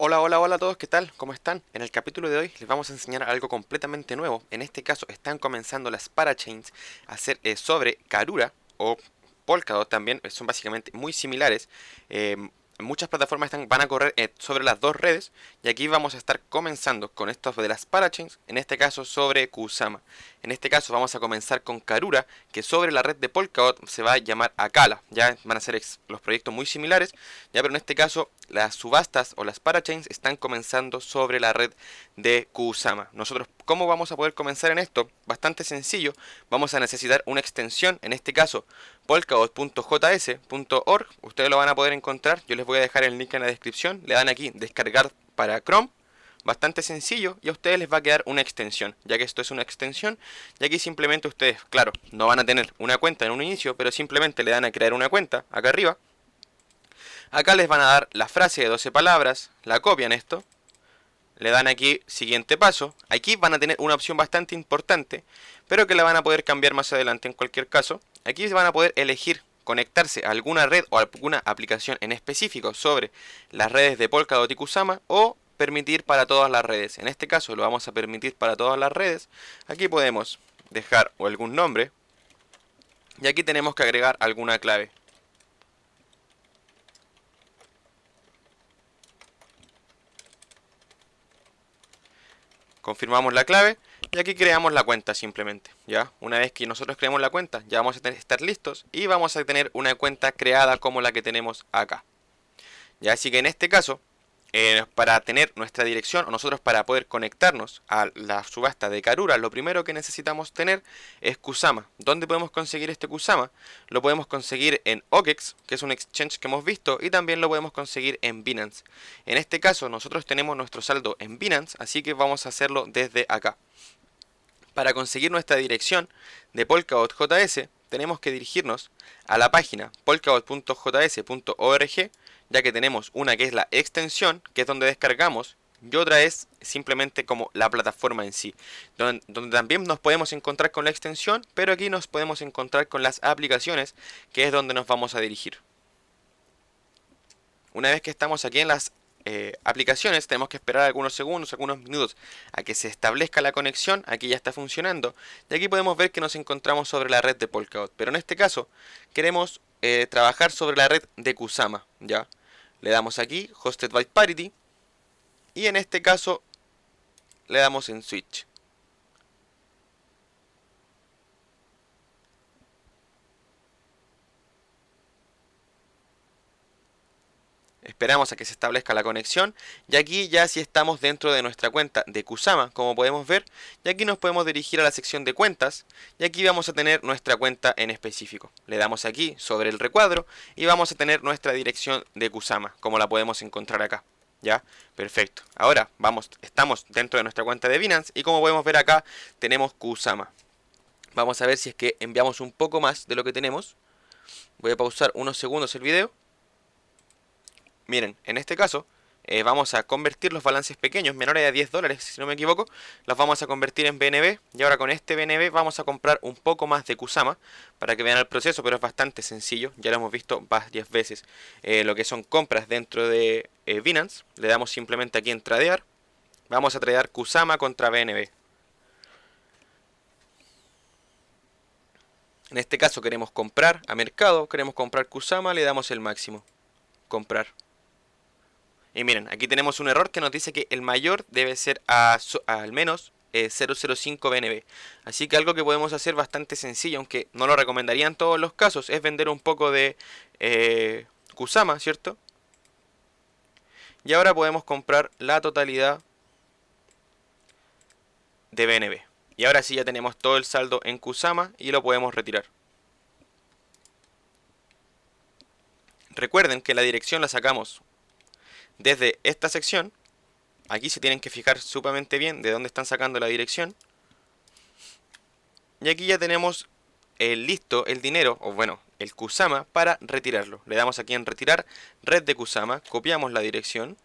Hola, hola, hola a todos, ¿qué tal? ¿Cómo están? En el capítulo de hoy les vamos a enseñar algo completamente nuevo. En este caso están comenzando las parachains a hacer sobre Karura o Polkadot también, son básicamente muy similares. Muchas plataformas van a correr sobre las dos redes y aquí vamos a estar comenzando con esto de las parachains, en este caso sobre Kusama. En este caso vamos a comenzar con Karura, que sobre la red de Polkadot se va a llamar Akala. Ya van a ser los proyectos muy similares, ya, pero en este caso las subastas o las parachains están comenzando sobre la red de Kusama. Nosotros, ¿cómo vamos a poder comenzar en esto? Bastante sencillo, vamos a necesitar una extensión, en este caso polkadot.js.org, ustedes lo van a poder encontrar, yo les voy a dejar el link en la descripción, le dan aquí descargar para Chrome, bastante sencillo, y a ustedes les va a quedar una extensión, ya que esto es una extensión, y aquí simplemente ustedes, claro, no van a tener una cuenta en un inicio, pero simplemente le dan a crear una cuenta, acá arriba. Acá les van a dar la frase de 12 palabras, la copian esto, le dan aquí siguiente paso, aquí van a tener una opción bastante importante, pero que la van a poder cambiar más adelante en cualquier caso. Aquí van a poder elegir conectarse a alguna red o a alguna aplicación en específico sobre las redes de Polkadot y Kusama o permitir para todas las redes. En este caso lo vamos a permitir para todas las redes. Aquí podemos dejar algún nombre y aquí tenemos que agregar alguna clave. Confirmamos la clave y aquí creamos la cuenta simplemente. Ya, una vez que nosotros creemos la cuenta, ya vamos a estar listos y vamos a tener una cuenta creada como la que tenemos acá. Ya, así que en este caso, para tener nuestra dirección o nosotros para poder conectarnos a la subasta de Karura, lo primero que necesitamos tener es Kusama. ¿Dónde podemos conseguir este Kusama? Lo podemos conseguir en OKEx, que es un exchange que hemos visto, y también lo podemos conseguir en Binance. En este caso nosotros tenemos nuestro saldo en Binance, así que vamos a hacerlo desde acá. Para conseguir nuestra dirección de Polkadot JS, tenemos que dirigirnos a la página polkadot.js.org, ya que tenemos una que es la extensión, que es donde descargamos, y otra es simplemente como la plataforma en sí, donde también nos podemos encontrar con la extensión, pero aquí nos podemos encontrar con las aplicaciones, que es donde nos vamos a dirigir. Una vez que estamos aquí en las aplicaciones, tenemos que esperar algunos segundos, algunos minutos a que se establezca la conexión. Aquí ya está funcionando y aquí podemos ver que nos encontramos sobre la red de Polkadot, pero en este caso queremos trabajar sobre la red de Kusama. Ya le damos aquí Hosted by Parity y en este caso le damos en Switch. Esperamos a que se establezca la conexión y aquí ya sí estamos dentro de nuestra cuenta de Kusama, como podemos ver, y aquí nos podemos dirigir a la sección de cuentas y aquí vamos a tener nuestra cuenta en específico. Le damos aquí sobre el recuadro y vamos a tener nuestra dirección de Kusama, como la podemos encontrar acá. ¿Ya? Perfecto. Ahora estamos dentro de nuestra cuenta de Binance y como podemos ver acá tenemos Kusama. Vamos a ver si es que enviamos un poco más de lo que tenemos. Voy a pausar unos segundos el video. Miren, en este caso vamos a convertir los balances pequeños, menores a 10 dólares si no me equivoco, los vamos a convertir en BNB y ahora con este BNB vamos a comprar un poco más de Kusama para que vean el proceso, pero es bastante sencillo, ya lo hemos visto varias veces. Lo que son compras dentro de Binance, le damos simplemente aquí en tradear, vamos a tradear Kusama contra BNB. En este caso queremos comprar a mercado, queremos comprar Kusama, le damos el máximo, comprar. Y miren, aquí tenemos un error que nos dice que el mayor debe ser al menos 0,05 BNB. Así que algo que podemos hacer bastante sencillo, aunque no lo recomendaría en todos los casos, es vender un poco de Kusama, ¿cierto? Y ahora podemos comprar la totalidad de BNB. Y ahora sí ya tenemos todo el saldo en Kusama y lo podemos retirar. Recuerden que la dirección la sacamos desde esta sección. Aquí se tienen que fijar sumamente bien de dónde están sacando la dirección. Y aquí ya tenemos listo el dinero, o bueno, el Kusama para retirarlo. Le damos aquí en retirar, red de Kusama, copiamos la dirección.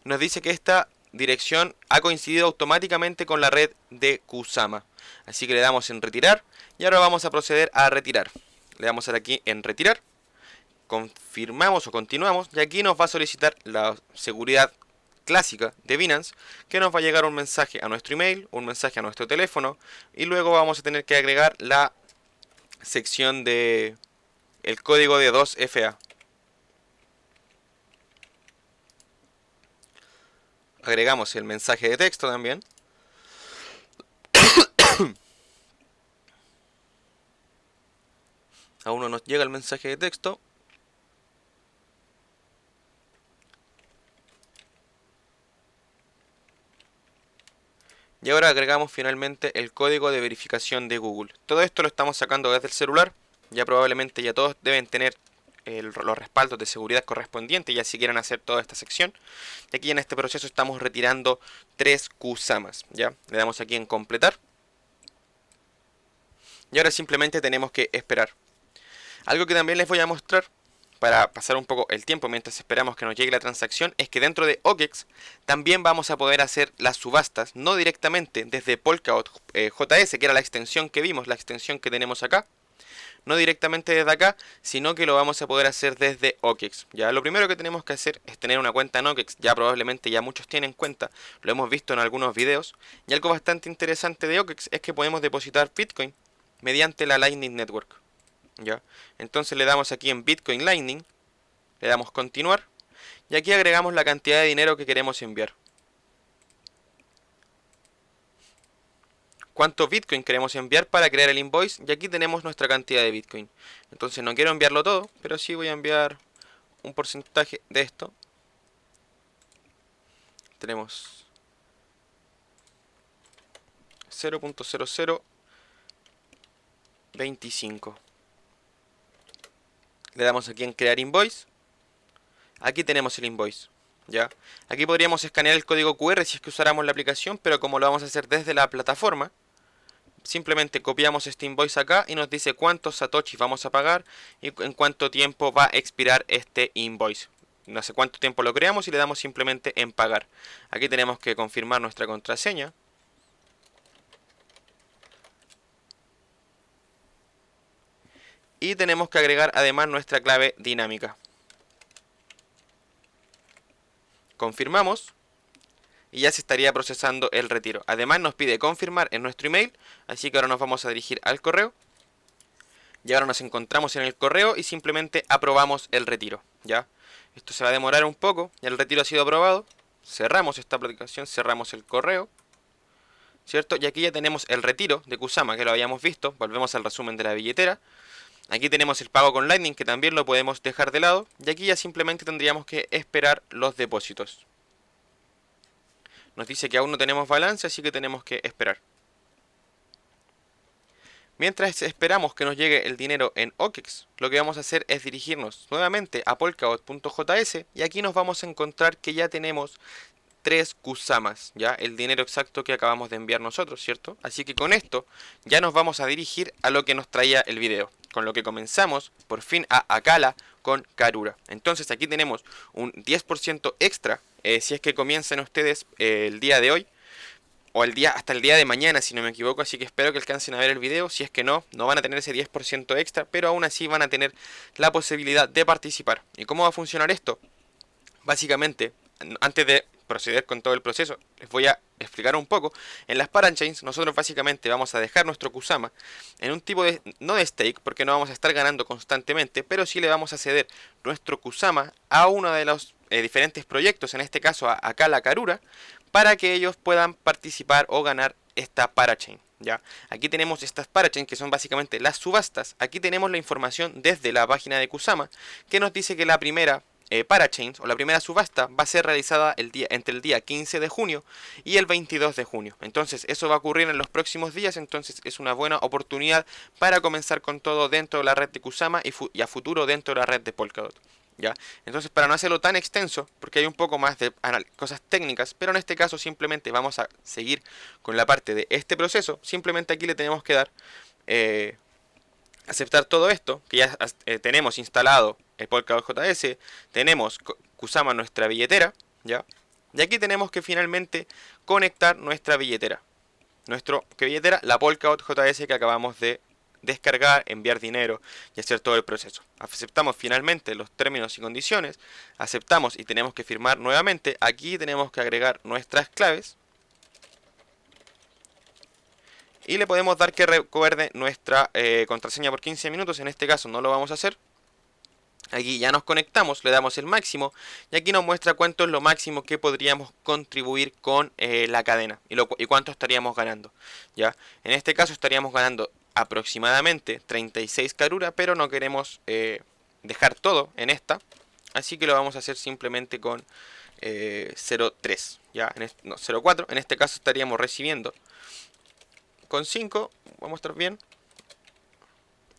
Nos dice que esta dirección ha coincidido automáticamente con la red de Kusama. Así que le damos en retirar y ahora vamos a proceder a retirar. Le damos aquí en retirar. Confirmamos o continuamos y aquí nos va a solicitar la seguridad clásica de Binance, que nos va a llegar un mensaje a nuestro email, un mensaje a nuestro teléfono, y luego vamos a tener que agregar la sección de el código de 2FA. Agregamos el mensaje de texto también. Aún no nos llega el mensaje de texto. Y ahora agregamos finalmente el código de verificación de Google. Todo esto lo estamos sacando desde el celular. Ya probablemente ya todos deben tener los respaldos de seguridad correspondientes, ya si quieren hacer toda esta sección. Y aquí en este proceso estamos retirando 3 Kusamas. ¿Ya? Le damos aquí en completar. Y ahora simplemente tenemos que esperar. Algo que también les voy a mostrar para pasar un poco el tiempo mientras esperamos que nos llegue la transacción es que dentro de OKEX también vamos a poder hacer las subastas, no directamente desde Polkadot JS, que era la extensión que vimos, la extensión que tenemos acá, no directamente desde acá, sino que lo vamos a poder hacer desde OKEX. Ya lo primero que tenemos que hacer es tener una cuenta en OKEX, ya probablemente ya muchos tienen cuenta, lo hemos visto en algunos videos, y algo bastante interesante de OKEX es que podemos depositar Bitcoin mediante la Lightning Network. ¿Ya? Entonces le damos aquí en Bitcoin Lightning, le damos continuar y aquí agregamos la cantidad de dinero que queremos enviar. ¿Cuánto Bitcoin queremos enviar para crear el invoice? Y aquí tenemos nuestra cantidad de Bitcoin. Entonces no quiero enviarlo todo, pero sí voy a enviar un porcentaje de esto. Tenemos 0.0025. Le damos aquí en crear invoice. Aquí tenemos el invoice. ¿Ya? Aquí podríamos escanear el código QR si es que usáramos la aplicación, pero como lo vamos a hacer desde la plataforma, simplemente copiamos este invoice acá y nos dice cuántos satoshis vamos a pagar y en cuánto tiempo va a expirar este invoice. No sé cuánto tiempo lo creamos y le damos simplemente en pagar. Aquí tenemos que confirmar nuestra contraseña. Y tenemos que agregar además nuestra clave dinámica. Confirmamos y ya se estaría procesando el retiro. Además nos pide confirmar en nuestro email, así que ahora nos vamos a dirigir al correo. Y ahora nos encontramos en el correo y simplemente aprobamos el retiro. ¿Ya? Esto se va a demorar un poco, ya el retiro ha sido aprobado. Cerramos esta aplicación, cerramos el correo, ¿cierto? Y aquí ya tenemos el retiro de Kusama, que lo habíamos visto. Volvemos al resumen de la billetera. Aquí tenemos el pago con Lightning, que también lo podemos dejar de lado. Y aquí ya simplemente tendríamos que esperar los depósitos. Nos dice que aún no tenemos balance, así que tenemos que esperar. Mientras esperamos que nos llegue el dinero en OKEX, lo que vamos a hacer es dirigirnos nuevamente a polkadot.js y aquí nos vamos a encontrar que ya tenemos 3 Kusamas, ya el dinero exacto que acabamos de enviar nosotros, ¿cierto? Así que con esto ya nos vamos a dirigir a lo que nos traía el video, con lo que comenzamos por fin a Acala con Karura. Entonces aquí tenemos un 10% extra si es que comienzan ustedes el día de hoy o hasta el día de mañana si no me equivoco, así que espero que alcancen a ver el video. Si es que no, no van a tener ese 10% extra, pero aún así van a tener la posibilidad de participar. ¿Y cómo va a funcionar esto? Básicamente, antes de proceder con todo el proceso, les voy a explicar un poco. En las parachains nosotros básicamente vamos a dejar nuestro Kusama en un tipo de, no de stake, porque no vamos a estar ganando constantemente, pero sí le vamos a ceder nuestro Kusama a uno de los diferentes proyectos, en este caso a Acala Karura, para que ellos puedan participar o ganar esta parachain. ¿Ya? Aquí tenemos estas parachains que son básicamente las subastas. Aquí tenemos la información desde la página de Kusama que nos dice que la primera parachains o la primera subasta va a ser realizada entre el día 15 de junio y el 22 de junio. Entonces eso va a ocurrir en los próximos días, entonces es una buena oportunidad para comenzar con todo dentro de la red de Kusama y a futuro dentro de la red de Polkadot. ¿Ya? Entonces para no hacerlo tan extenso, porque hay un poco más de cosas técnicas, pero en este caso simplemente vamos a seguir con la parte de este proceso. Simplemente aquí le tenemos que dar aceptar todo esto, que ya tenemos instalado el Polkadot JS, tenemos Kusama nuestra billetera, ¿ya? Y aquí tenemos que finalmente conectar nuestra billetera. ¿Qué billetera? La Polkadot JS que acabamos de descargar, enviar dinero y hacer todo el proceso. Aceptamos finalmente los términos y condiciones, aceptamos y tenemos que firmar nuevamente. Aquí tenemos que agregar nuestras claves y le podemos dar que recuerde nuestra contraseña por 15 minutos. En este caso no lo vamos a hacer. Aquí ya nos conectamos, le damos el máximo y aquí nos muestra cuánto es lo máximo que podríamos contribuir con la cadena y cuánto estaríamos ganando. ¿Ya? En este caso estaríamos ganando aproximadamente 36 caruras, pero no queremos dejar todo en esta, así que lo vamos a hacer simplemente con 0.3, ¿ya? No, 0.4, en este caso estaríamos recibiendo con 5, vamos a estar bien,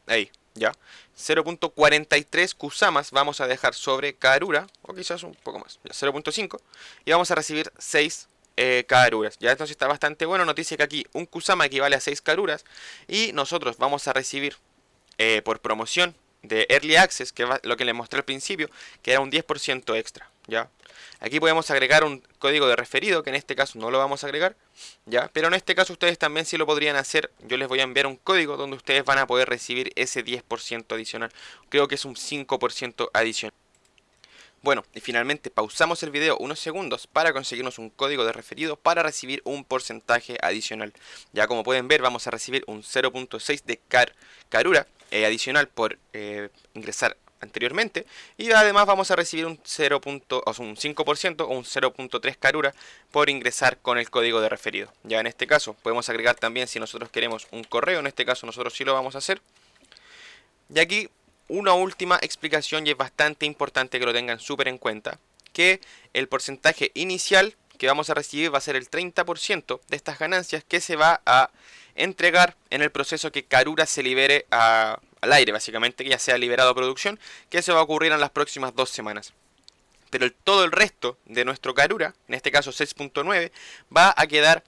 ahí. ¿Ya? 0.43 kusamas vamos a dejar sobre karura, o quizás un poco más, 0.5, y vamos a recibir 6 karuras. Ya, entonces está bastante bueno. Nos dice que aquí un kusama equivale a 6 karuras y nosotros vamos a recibir por promoción de Early Access, que es lo que les mostré al principio, que era un 10% extra. ¿Ya? Aquí podemos agregar un código de referido, que en este caso no lo vamos a agregar, ¿ya? Pero en este caso ustedes también sí lo podrían hacer. Yo les voy a enviar un código donde ustedes van a poder recibir ese 10% adicional. Creo que es un 5% adicional. Bueno, y finalmente pausamos el video unos segundos para conseguirnos un código de referido para recibir un porcentaje adicional. Ya como pueden ver, vamos a recibir un 0.6 de karura adicional por ingresar anteriormente, y además vamos a recibir un 5% o un 0.3 karura por ingresar con el código de referido. Ya en este caso podemos agregar también, si nosotros queremos, un correo. En este caso nosotros sí lo vamos a hacer. Y aquí una última explicación, y es bastante importante que lo tengan súper en cuenta, que el porcentaje inicial que vamos a recibir va a ser el 30% de estas ganancias, que se va a entregar en el proceso que Karura se libere al aire, básicamente, que ya sea liberado a producción, que eso va a ocurrir en las próximas 2 semanas. Pero todo el resto de nuestro Karura, en este caso 6.9, va a quedar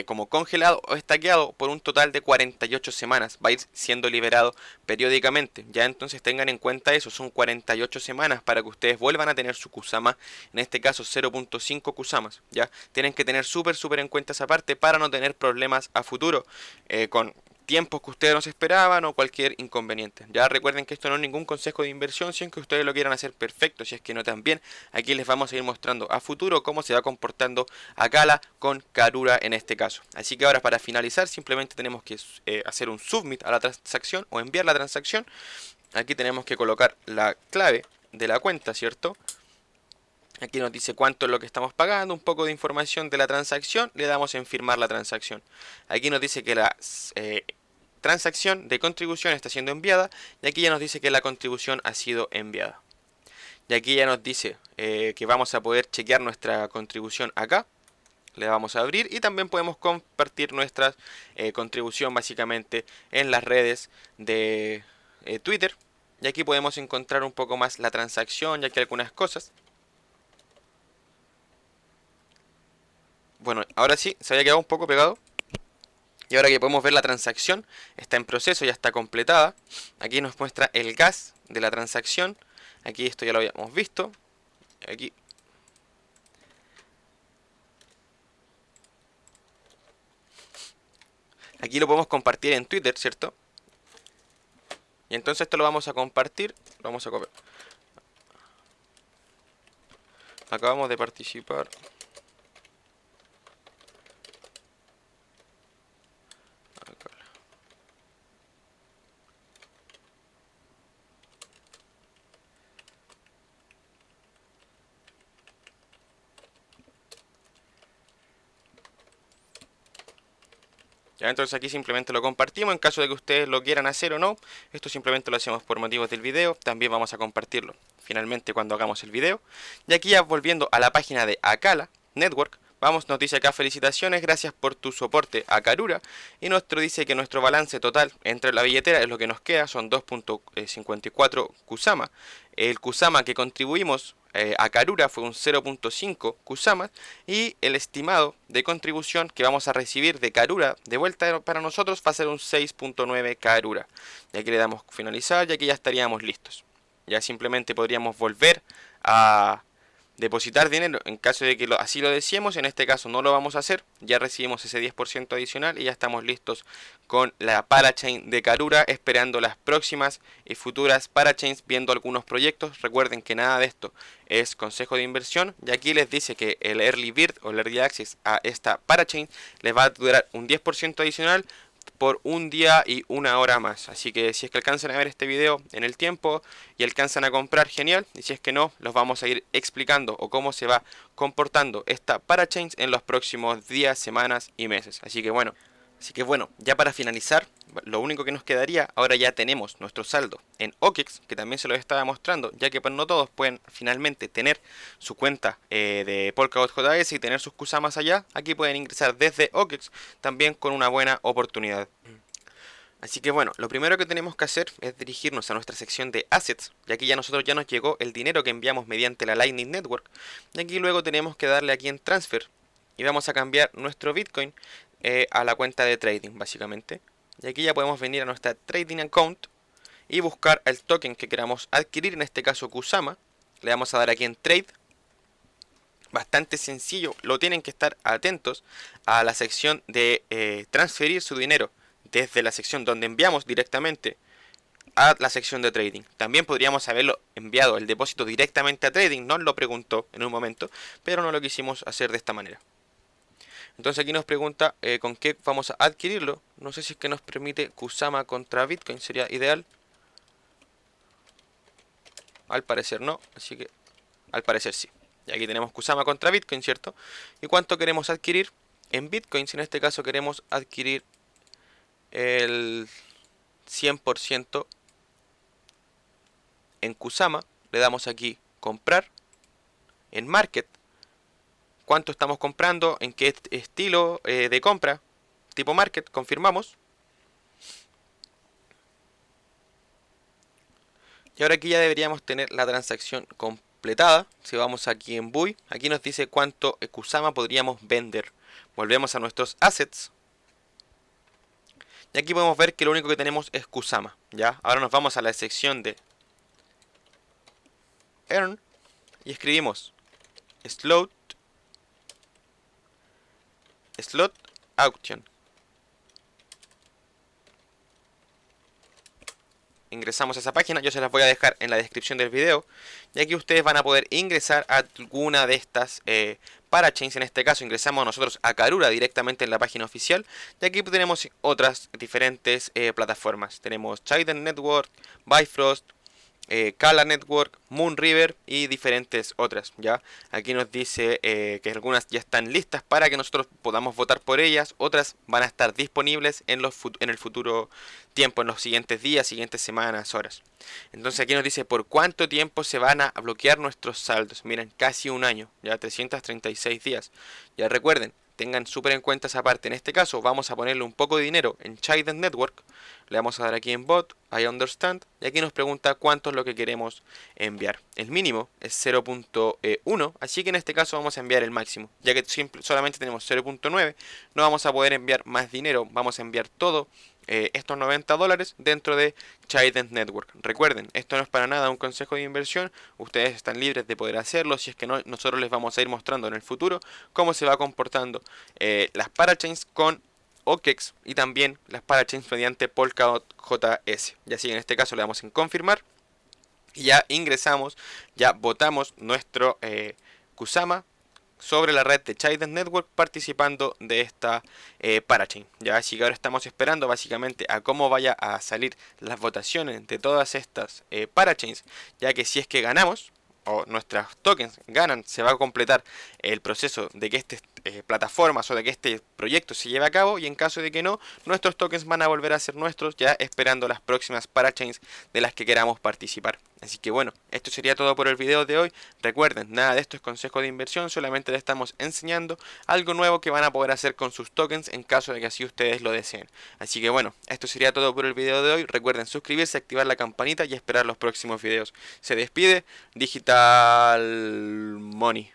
como congelado o estaqueado por un total de 48 semanas. Va a ir siendo liberado periódicamente. Ya entonces tengan en cuenta eso, son 48 semanas para que ustedes vuelvan a tener su kusama, en este caso 0.5 kusamas. Ya tienen que tener súper en cuenta esa parte para no tener problemas a futuro con tiempos que ustedes no se esperaban o cualquier inconveniente. Ya recuerden que esto no es ningún consejo de inversión, si es que ustedes lo quieran hacer perfecto, si es que no también. Aquí les vamos a ir mostrando a futuro cómo se va comportando Akala con Karura en este caso. Así que ahora, para finalizar, simplemente tenemos que hacer un submit a la transacción o enviar la transacción. Aquí tenemos que colocar la clave de la cuenta, ¿cierto? Aquí nos dice cuánto es lo que estamos pagando, un poco de información de la transacción, le damos en firmar la transacción. Aquí nos dice que la transacción de contribución está siendo enviada, y aquí ya nos dice que la contribución ha sido enviada. Y aquí ya nos dice que vamos a poder chequear nuestra contribución acá. Le vamos a abrir y también podemos compartir nuestra contribución básicamente en las redes de Twitter. Y aquí podemos encontrar un poco más la transacción, ya que algunas cosas. Bueno, ahora sí, se había quedado un poco pegado. Y ahora que podemos ver la transacción, está en proceso, ya está completada. Aquí nos muestra el gas de la transacción. Aquí esto ya lo habíamos visto. Aquí lo podemos compartir en Twitter, ¿cierto? Y entonces esto lo vamos a compartir. Lo vamos a copiar. Acabamos de participar. Ya, entonces aquí simplemente lo compartimos. En caso de que ustedes lo quieran hacer o no, esto simplemente lo hacemos por motivos del video. También vamos a compartirlo finalmente cuando hagamos el video. Y aquí ya volviendo a la página de Akala Network, nos dice acá: felicitaciones, gracias por tu soporte a Karura. Y nuestro dice que nuestro balance total entre la billetera es lo que nos queda, son 2.54 kusama. El kusama que contribuimos a Karura fue un 0.5 kusamas, y el estimado de contribución que vamos a recibir de Karura de vuelta para nosotros va a ser un 6.9 Karura. Y aquí le damos finalizar y aquí ya estaríamos listos. Ya simplemente podríamos volver a depositar dinero en caso de que así lo deseemos. En este caso no lo vamos a hacer, ya recibimos ese 10% adicional y ya estamos listos con la parachain de Karura, esperando las próximas y futuras parachains, viendo algunos proyectos. Recuerden que nada de esto es consejo de inversión, y aquí les dice que el Early Bird o el Early Access a esta parachain les va a durar un 10% adicional por un día y una hora más. Así que si es que alcanzan a ver este video en el tiempo y alcanzan a comprar, genial. Y si es que no, los vamos a ir explicando o cómo se va comportando esta parachains en los próximos días, semanas y meses. Así que bueno, ya para finalizar, lo único que nos quedaría, ahora ya tenemos nuestro saldo en OKEX, que también se los estaba mostrando, ya que pues no todos pueden finalmente tener su cuenta de Polkadot JS y tener sus Kusamas allá. Aquí pueden ingresar desde OKEX, también con una buena oportunidad. Así que bueno, lo primero que tenemos que hacer es dirigirnos a nuestra sección de Assets, ya que nosotros ya nos llegó el dinero que enviamos mediante la Lightning Network. Y aquí luego tenemos que darle aquí en Transfer y vamos a cambiar nuestro Bitcoin a la cuenta de trading, básicamente. Y aquí ya podemos venir a nuestra Trading Account y buscar el token que queramos adquirir, en este caso Kusama. Le vamos a dar aquí en Trade. Bastante sencillo, lo tienen que estar atentos a la sección de transferir su dinero desde la sección donde enviamos directamente a la sección de trading. También podríamos haberlo enviado el depósito directamente a trading, nos lo preguntó en un momento, pero no lo quisimos hacer de esta manera. Entonces aquí nos pregunta con qué vamos a adquirirlo. No sé si es que nos permite Kusama contra Bitcoin, sería ideal. Al parecer no, así que al parecer sí. Y aquí tenemos Kusama contra Bitcoin, ¿cierto? ¿Y cuánto queremos adquirir? En Bitcoin, si en este caso queremos adquirir el 100% en Kusama, le damos aquí comprar, en Market, cuánto estamos comprando, en qué estilo de compra, tipo Market, confirmamos. Y ahora aquí ya deberíamos tener la transacción completada. Si vamos aquí en Buy, aquí nos dice cuánto Kusama podríamos vender. Volvemos a nuestros assets. Y aquí podemos ver que lo único que tenemos es Kusama, ¿ya? Ahora nos vamos a la sección de Earn y escribimos Slot Auction. Ingresamos a esa página, yo se las voy a dejar en la descripción del video, y aquí ustedes van a poder ingresar a alguna de estas parachains. En este caso ingresamos nosotros a Karura directamente en la página oficial, y aquí tenemos otras diferentes plataformas. Tenemos Chaiden Network, Bifrost, Kala Network, Moonriver y diferentes otras, ¿ya? Aquí nos dice que algunas ya están listas para que nosotros podamos votar por ellas, otras van a estar disponibles en el futuro tiempo, en los siguientes días, siguientes semanas, horas. Entonces aquí nos dice por cuánto tiempo se van a bloquear nuestros saldos. Miren, casi un año, ya 336 días. Ya recuerden, tengan súper en cuenta esa parte. En este caso vamos a ponerle un poco de dinero en Chaiden Network. Le vamos a dar aquí en Bot, I Understand. Y aquí nos pregunta cuánto es lo que queremos enviar. El mínimo es 0.1. Así que en este caso vamos a enviar el máximo. Ya que solamente tenemos 0.9. No vamos a poder enviar más dinero. Vamos a enviar todo estos $90 dentro de Chaiden Network. Recuerden, esto no es para nada un consejo de inversión. Ustedes están libres de poder hacerlo. Si es que no, nosotros les vamos a ir mostrando en el futuro cómo se va comportando las parachains con OKEX y también las parachains mediante Polkadot JS. Y así en este caso le damos en confirmar y ya ingresamos, ya votamos nuestro Kusama sobre la red de Chaiden Network participando de esta parachain. Ya, así que ahora estamos esperando básicamente a cómo vaya a salir las votaciones de todas estas parachains, ya que si es que ganamos o nuestros tokens ganan, se va a completar el proceso de que estas plataformas o de que este proyecto se lleve a cabo, y en caso de que no, nuestros tokens van a volver a ser nuestros, ya esperando las próximas parachains de las que queramos participar. Así que bueno, esto sería todo por el video de hoy. Recuerden, nada de esto es consejo de inversión, solamente les estamos enseñando algo nuevo que van a poder hacer con sus tokens en caso de que así ustedes lo deseen. Así que bueno, esto sería todo por el video de hoy. Recuerden suscribirse, activar la campanita y esperar los próximos videos. Se despide Digital Money.